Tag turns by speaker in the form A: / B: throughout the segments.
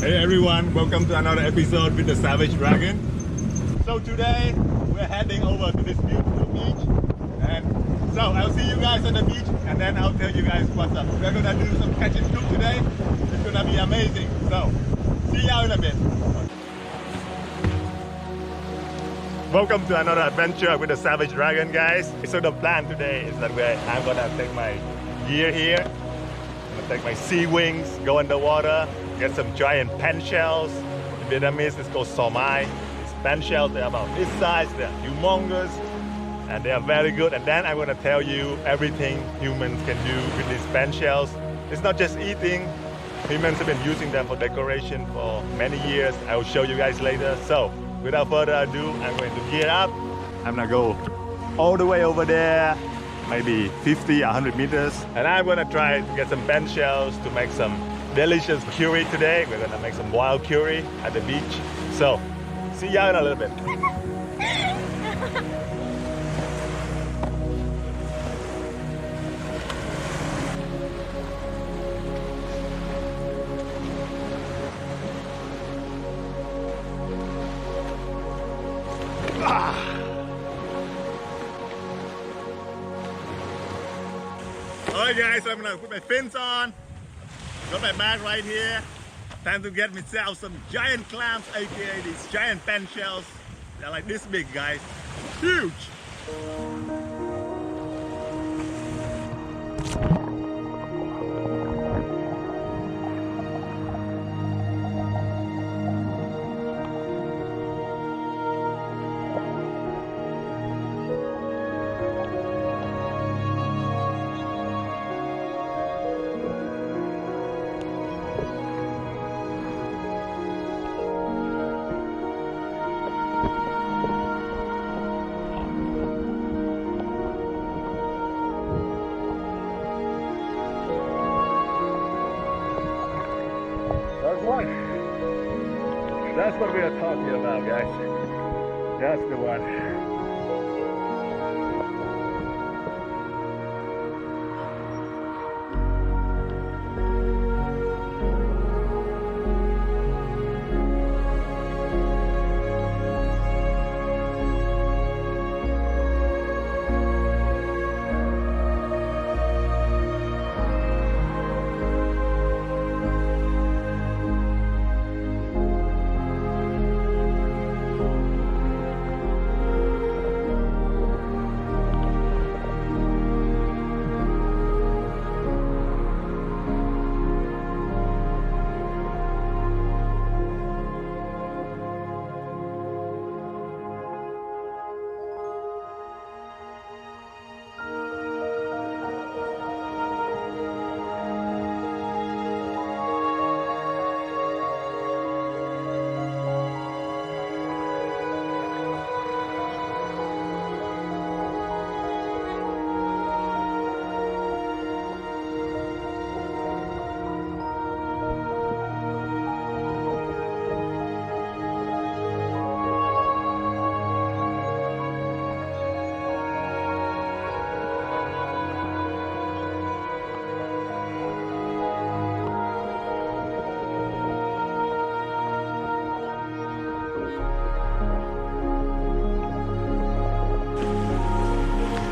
A: Hey everyone, welcome to another episode with the Savage Dragon. So today we're heading over to this beautiful beach, and so I'll see you guys on the beach and then I'll tell you guys what's up. We're gonna do some catch and cook today. It's gonna be amazing. So see y'all in a bit. Welcome to another adventure with the Savage Dragon, guys. So the plan today is that I'm gonna take my gear here. I'm gonna take my sea wings, go underwater, get some giant Penshells. In Vietnamese, it's called Sò Mai. These Penshells, they're about this size, they're humongous, and they are very good. And then I'm gonna tell you everything humans can do with these Penshells. It's not just eating. Humans have been using them for decoration for many years. I will show you guys later. So without further ado, I'm going to gear up. I'm gonna go all the way over there, maybe 50, 100 meters. And I'm gonna try to get some Penshells to make some delicious curry today. We're gonna make some wild curry at the beach. So, see y'all in a little bit. Alright guys, so I'm gonna put my fins on. Got my bag right here. Time to get myself some giant clams, aka these giant Penshells. They're like this big, guys. Huge! That's what we are talking about, guys. That's the one.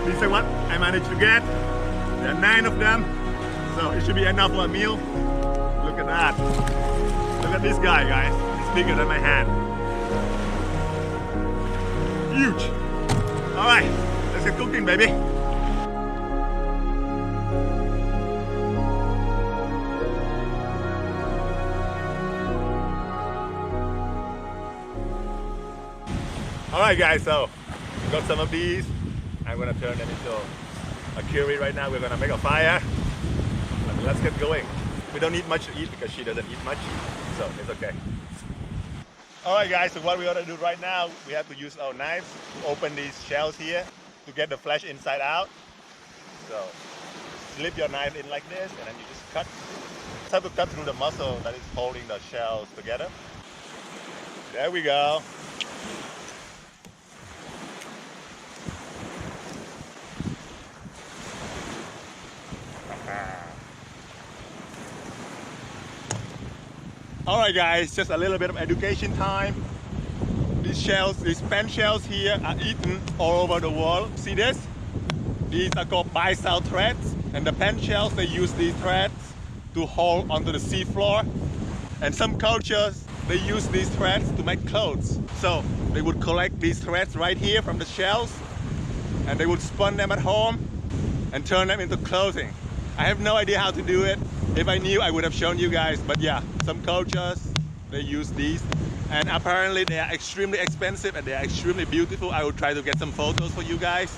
A: This is what I managed to get. There are 9 of them, so it should be enough for a meal. Look at that. Look at this guy, guys. It's bigger than my hand. Huge. All right, let's get cooking, baby. All right, guys, so got some of these. I'm gonna turn them into a curry right now. We're gonna make a fire. But let's get going. We don't need much to eat because she doesn't eat much, so it's okay. All right, guys, so what we gotta do right now, we have to use our knives to open these shells here to get the flesh inside out. So slip your knife in like this, and then you just cut. Just have to cut through the muscle that is holding the shells together. There we go. Alright guys, just a little bit of education time. These shells, these Penshells here are eaten all over the world. See this? These are called bisail threads, and the Penshells, they use these threads to hold onto the sea floor. And some cultures, they use these threads to make clothes. So they would collect these threads right here from the shells, and they would spin them at home and turn them into clothing. I have no idea how to do it. If I knew, I would have shown you guys. But yeah, some cultures, they use these. And apparently they are extremely expensive and they are extremely beautiful. I will try to get some photos for you guys.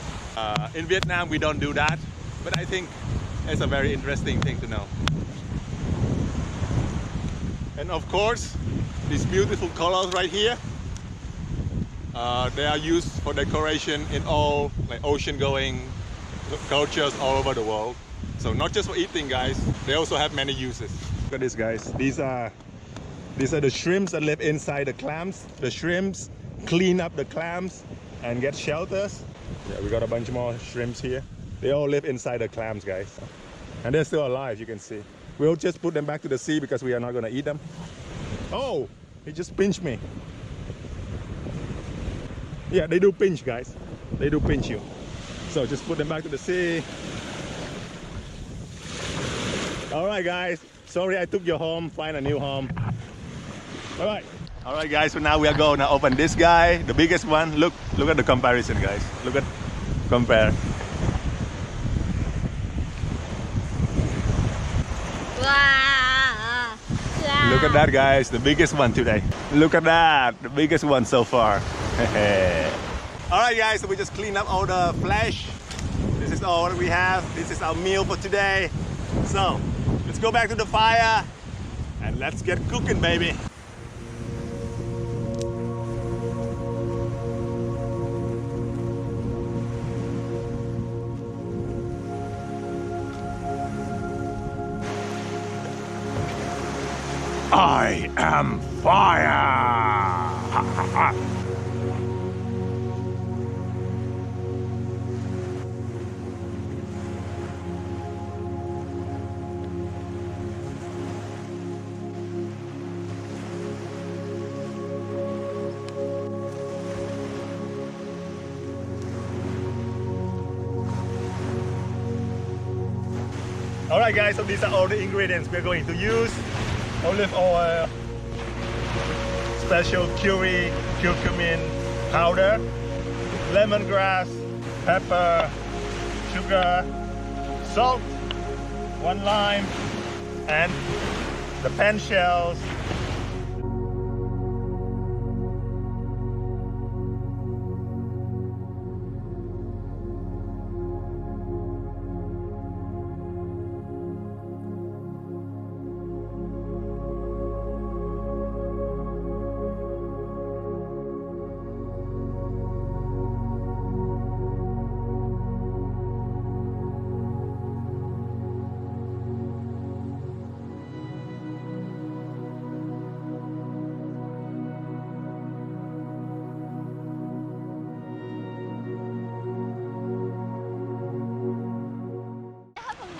A: In Vietnam, we don't do that. But I think it's a very interesting thing to know. And of course, these beautiful colors right here, they are used for decoration in all like ocean-going cultures all over the world. So not just for eating, guys. They also have many uses. Look at this, guys. These are the shrimps that live inside the clams. The shrimps clean up the clams and get shelters. Yeah, we got a bunch more shrimps here. They all live inside the clams, guys. And they're still alive, you can see. We'll just put them back to the sea because we are not going to eat them. Oh, he just pinched me. Yeah, they do pinch, guys. They do pinch you. So just put them back to the sea. All right, guys. Sorry I took your home. Find a new home. All right. All right, guys. So now we are going to open this guy, the biggest one. Look at the comparison, guys. Compare.
B: Wow.
A: Look at that, guys. The biggest one today. Look at that. The biggest one so far. All right, guys. So we just cleaned up all the flesh. This is all that we have. This is our meal for today. So let's go back to the fire and let's get cooking, baby. I am fire! Alright guys, so these are all the ingredients we're going to use. Olive oil, special curry, curcumin powder, lemongrass, pepper, sugar, salt, 1 lime, and the Penshells.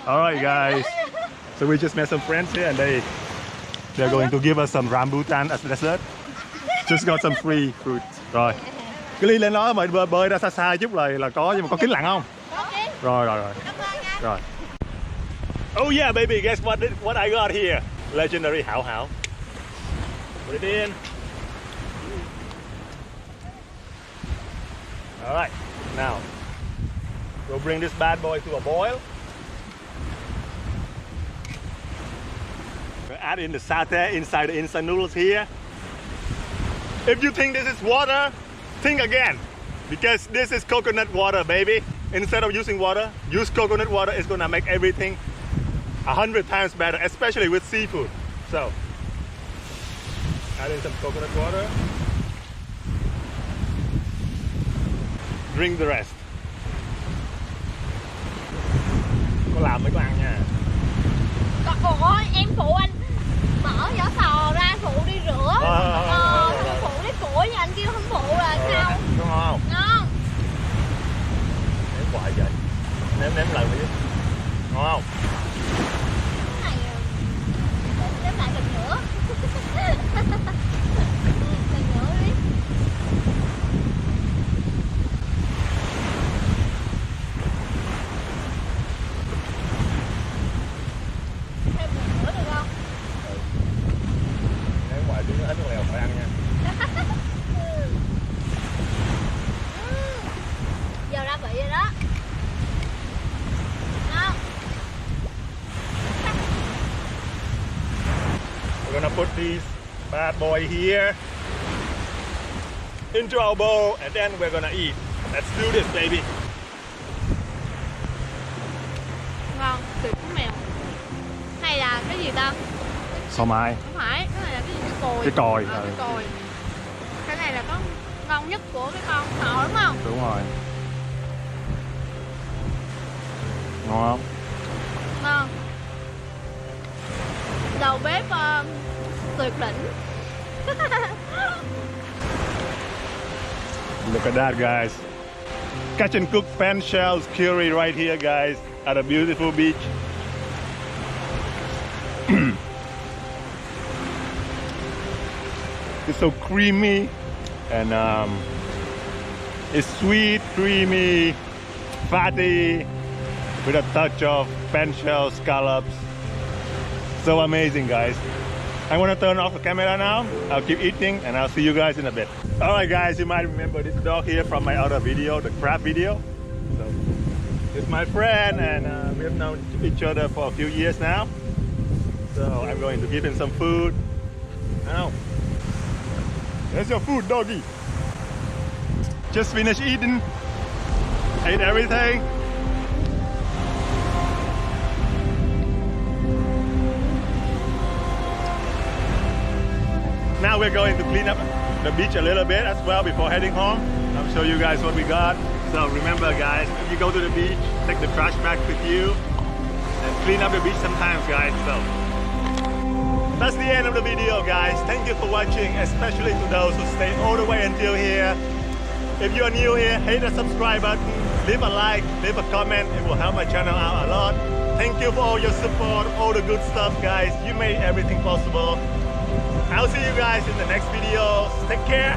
A: All right, guys. So we just met some friends here, and they're going to give us some rambutan as dessert. Just got some free fruit. Rồi. Cái ly lên đó mà bơi ra xa xa chút là có, nhưng mà có kính lặn không? Rồi. Oh yeah, baby. Guess what I got here? Legendary hảo hảo. Put it in. All right. Now we'll bring this bad boy to a boil. Add in the satay inside the instant noodles here. If you think this is water, think again, because this is coconut water, baby. Instead of using water, use coconut water. It's gonna make everything 100 times better, especially with seafood. So add in some coconut water. Drink the rest. Có làm mấy con ăn nha.
B: Ôi, em phụ anh mở vỏ sò ra, phụ đi rửa. Phụ đi củi, nhưng anh kêu không phụ là sao?
A: Ngon không?
B: Ngon.
A: Nếm hoài vậy. Nếm lần đi. Ngon không?
B: Cái này nếm lại lần nữa.
A: Phải ăn nha.
B: Giờ ra vị rồi đó. Ngon.
A: We're gonna put these bad boy here into our bowl and then we're gonna eat. Let's do this, baby.
B: Ngon, tuyệt của mèo. Này là cái gì ta?
C: Sò Mai.
B: Không phải, cái này là cái gì? Cái còi.
C: Cái còi.
B: Cái còi. Cái này là có ngon nhất của cái con sò đúng không?
C: Đúng rồi. Ngon không?
B: Ngon. Đầu bếp tuyệt đỉnh.
A: Look at that, guys. Catch and cook Penshells curry right here, guys, at a beautiful beach. It's so creamy and it's sweet, creamy, fatty, with a touch of Penshell scallops. So amazing, guys. I'm gonna turn off the camera now. I'll keep eating and I'll see you guys in a bit. Alright guys, you might remember this dog here from my other video, the crab video. So, it's my friend and we have known each other for a few years now. So I'm going to give him some food. Now, there's your food, doggy. Just finished eating. Ate everything. Now we're going to clean up the beach a little bit as well before heading home. I'll show you guys what we got. So remember guys, if you go to the beach, take the trash bag with you and clean up the beach sometimes, guys. So that's the end of the video, guys. Thank you for watching, especially to those who stayed all the way until here. If you are new here, hit the subscribe button, leave a like, leave a comment. It will help my channel out a lot. Thank you for all your support, all the good stuff, guys. You made everything possible. I'll see you guys in the next video. Take care.